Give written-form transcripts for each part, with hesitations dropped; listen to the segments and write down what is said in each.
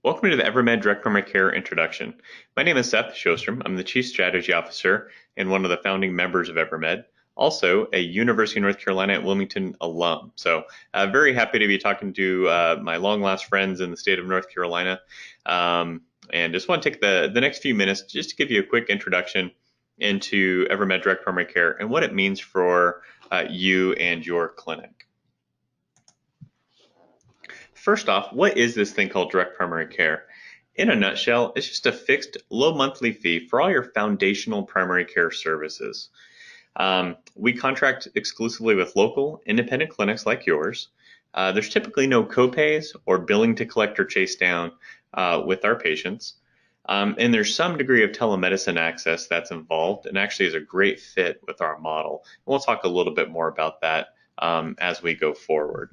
Welcome to the EverMed Direct Primary Care Introduction. My name is Seth Sjostrom. I'm the Chief Strategy Officer and one of the founding members of EverMed, also a University of North Carolina at Wilmington alum. So very happy to be talking to my long lost friends in the state of North Carolina. And just want to take the next few minutes just to give you a quick introduction into EverMed Direct Primary Care and what it means for you and your clinic. First off, what is this thing called direct primary care? In a nutshell, it's just a fixed low monthly fee for all your foundational primary care services. We contract exclusively with local independent clinics like yours. There's typically no copays or billing to collect or chase down with our patients. And there's some degree of telemedicine access that's involved and actually is a great fit with our model. And we'll talk a little bit more about that as we go forward.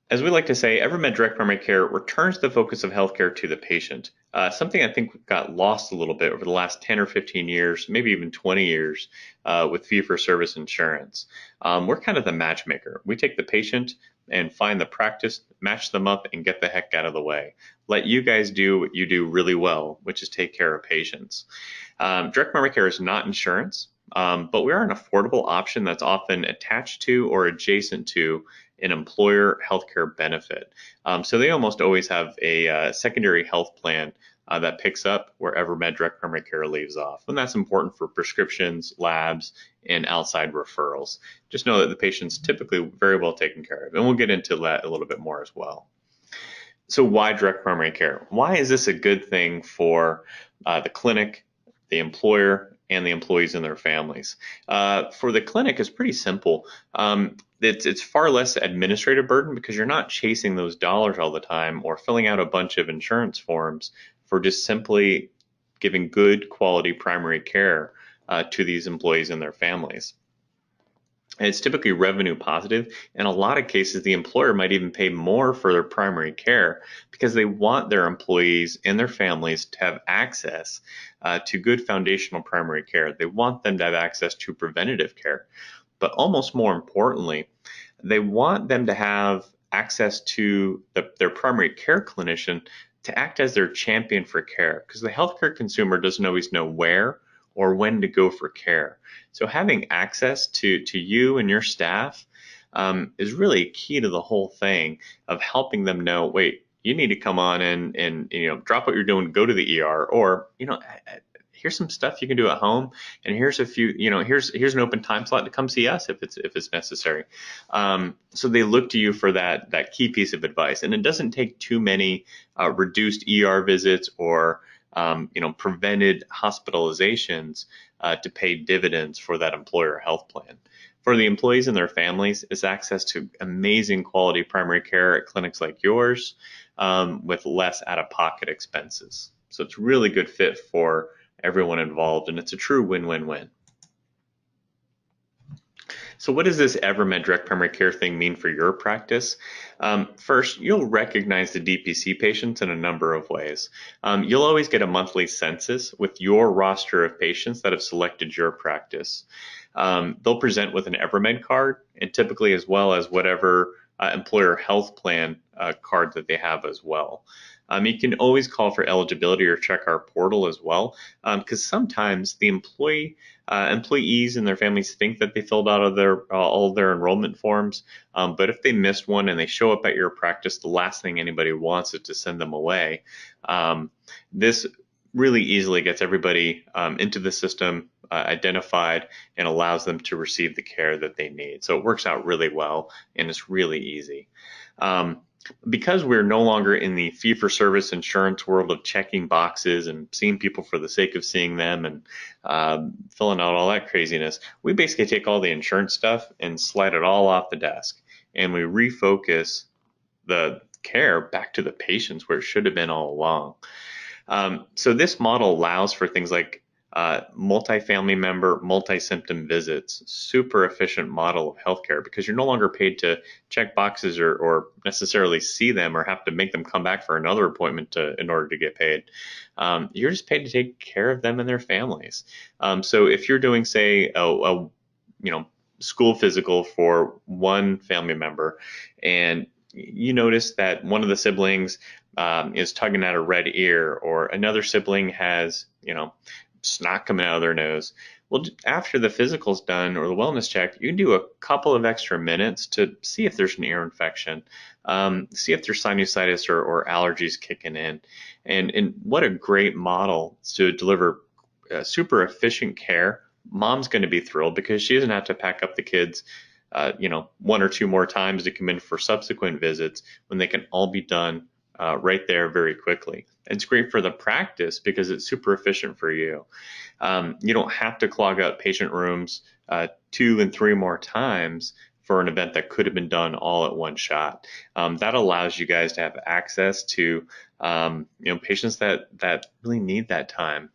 As we like to say, EverMed Direct Primary Care returns the focus of healthcare to the patient, something I think got lost a little bit over the last 10 or 15 years, maybe even 20 years with fee-for-service insurance. We're kind of the matchmaker. We take the patient and find the practice, match them up, and get the heck out of the way. Let you guys do what you do really well, which is take care of patients. Direct primary care is not insurance, but we are an affordable option that's often attached to or adjacent to an employer healthcare benefit. So they almost always have a secondary health plan that picks up where EverMed Direct Primary Care leaves off. And that's important for prescriptions, labs, and outside referrals. Just know that the patient's typically very well taken care of. And we'll get into that a little bit more as well. So why direct primary care? Why is this a good thing for the clinic, the employer, and the employees and their families? For the clinic, it's pretty simple. It's far less administrative burden because you're not chasing those dollars all the time or filling out a bunch of insurance forms for just simply giving good quality primary care to these employees and their families. And it's typically revenue positive. In a lot of cases, the employer might even pay more for their primary care because they want their employees and their families to have access to good foundational primary care. They want them to have access to preventative care. But almost more importantly, they want them to have access to their primary care clinician to act as their champion for care, because the healthcare consumer doesn't always know where or when to go for care. So having access to you and your staff is really key to the whole thing of helping them know, wait, you need to come on and drop what you're doing, go to the ER, or here's some stuff you can do at home, and here's a few, here's an open time slot to come see us if it's necessary. So they look to you for that key piece of advice, and it doesn't take too many reduced ER visits or prevented hospitalizations to pay dividends for that employer health plan. For the employees and their families, it's access to amazing quality primary care at clinics like yours with less out-of-pocket expenses. So it's a really good fit for everyone involved, and it's a true win-win-win. So what does this EverMed Direct Primary Care thing mean for your practice? First, you'll recognize the DPC patients in a number of ways. You'll always get a monthly census with your roster of patients that have selected your practice. They'll present with an EverMed card, and typically as well as whatever employer health plan card that they have as well. You can always call for eligibility or check our portal as well, because sometimes the employees and their families think that they filled out all of their enrollment forms, but if they missed one and they show up at your practice, the last thing anybody wants is to send them away. This really easily gets everybody into the system, identified, and allows them to receive the care that they need. So it works out really well, and it's really easy. Because we're no longer in the fee-for-service insurance world of checking boxes and seeing people for the sake of seeing them and filling out all that craziness, we basically take all the insurance stuff and slide it all off the desk, and we refocus the care back to the patients where it should have been all along. So this model allows for things like multi-family member, multi-symptom visits, super efficient model of healthcare because you're no longer paid to check boxes or necessarily see them or have to make them come back for another appointment in order to get paid. You're just paid to take care of them and their families. So if you're doing, say, a school physical for one family member and you notice that one of the siblings is tugging at a red ear, or another sibling has, snot coming out of their nose. Well, after the physical's done or the wellness check, you can do a couple of extra minutes to see if there's an ear infection, see if there's sinusitis or allergies kicking in. And what a great model to deliver super efficient care. Mom's going to be thrilled because she doesn't have to pack up the kids, one or two more times to come in for subsequent visits when they can all be done right there very quickly. It's great for the practice because it's super efficient for you. You don't have to clog up patient rooms 2 and 3 more times for an event that could have been done all at one shot. That allows you guys to have access to patients that really need that time.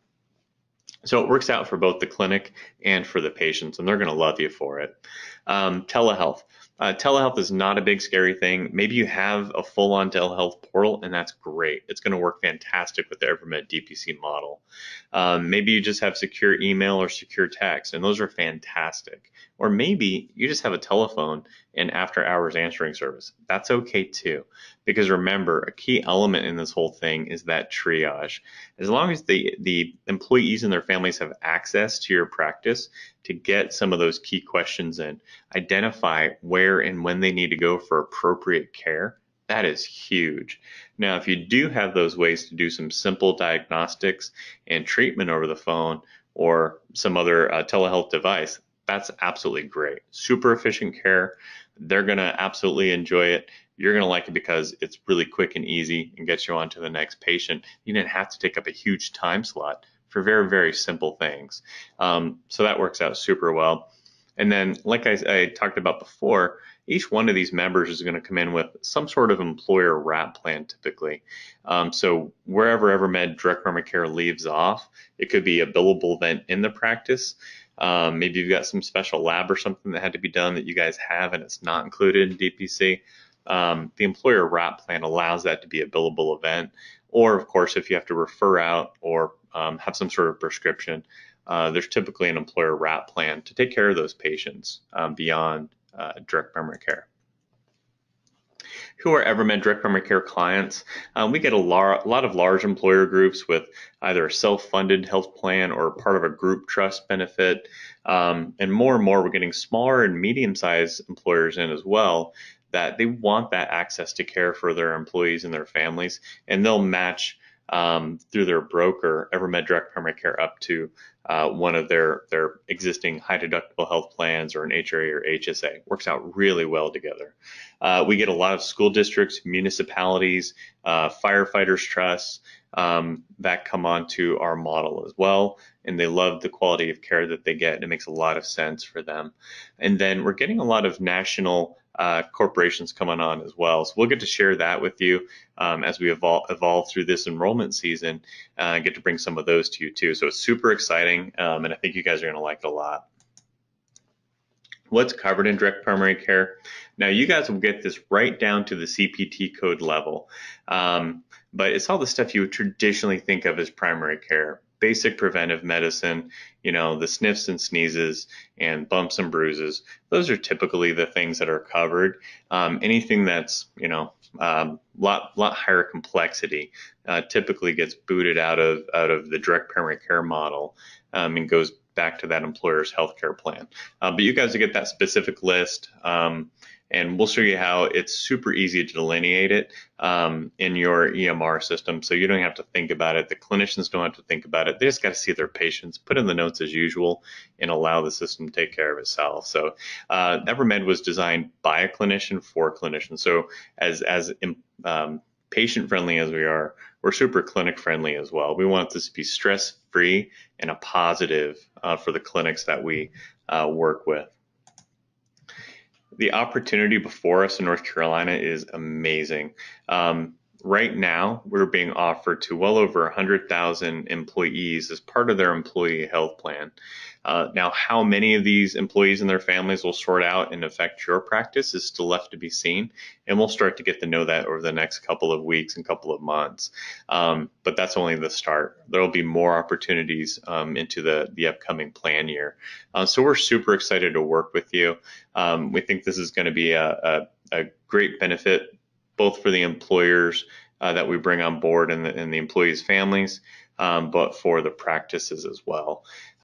So it works out for both the clinic and for the patients, and they're going to love you for it. Telehealth. Telehealth is not a big scary thing. Maybe you have a full-on telehealth portal, and that's great. It's going to work fantastic with the EverMed DPC model. Maybe you just have secure email or secure text, and those are fantastic. Or maybe you just have a telephone and after-hours answering service. That's okay too, because remember, a key element in this whole thing is that triage. As long as the employees and their families have access to your practice to get some of those key questions in, identify where and when they need to go for appropriate care, that is huge. Now, if you do have those ways to do some simple diagnostics and treatment over the phone or some other telehealth device, that's absolutely great. Super efficient care. They're going to absolutely enjoy it. You're going to like it because it's really quick and easy and gets you on to the next patient. You didn't have to take up a huge time slot for very, very simple things. So that works out super well. And then, like I talked about before, each one of these members is going to come in with some sort of employer wrap plan typically. So wherever EverMed Direct Primary Care leaves off, it could be a billable event in the practice. Maybe you've got some special lab or something that had to be done that you guys have and it's not included in DPC. The employer wrap plan allows that to be a billable event. Or, of course, if you have to refer out or have some sort of prescription, there's typically an employer wrap plan to take care of those patients beyond direct primary care. Who are EverMed Direct Primary Care clients? We get a lot of large employer groups with either a self-funded health plan or part of a group trust benefit. And more, we're getting smaller and medium-sized employers in as well, that they want that access to care for their employees and their families, and they'll match through their broker, EverMed Direct Primary Care, up to one of their existing high deductible health plans or an HRA or HSA. Works out really well together. We get a lot of school districts, municipalities, firefighters trusts that come onto our model as well, and they love the quality of care that they get. It makes a lot of sense for them. And then we're getting a lot of national corporations coming on as well. So we'll get to share that with you as we evolve through this enrollment season and get to bring some of those to you too. So it's super exciting, and I think you guys are going to like it a lot. What's covered in direct primary care? Now you guys will get this right down to the CPT code level, but it's all the stuff you would traditionally think of as primary care. Basic preventive medicine, the sniffs and sneezes and bumps and bruises. Those are typically the things that are covered. Anything that's, lot higher complexity typically gets booted out of the direct primary care model and goes back to that employer's healthcare plan. But you guys will get that specific list. And we'll show you how it's super easy to delineate it in your EMR system, so you don't have to think about it. The clinicians don't have to think about it. They just got to see their patients, put in the notes as usual, and allow the system to take care of itself. So EverMed was designed by a clinician for clinicians. So as patient-friendly as we are, we're super clinic-friendly as well. We want this to be stress-free and a positive for the clinics that we work with. The opportunity before us in North Carolina is amazing. Right now, we're being offered to well over 100,000 employees as part of their employee health plan. Now, how many of these employees and their families will sort out and affect your practice is still left to be seen, and we'll start to get to know that over the next couple of weeks and couple of months. But that's only the start. There will be more opportunities into the upcoming plan year. So we're super excited to work with you. We think this is going to be a great benefit both for the employers that we bring on board and the employees' families, but for the practices as well.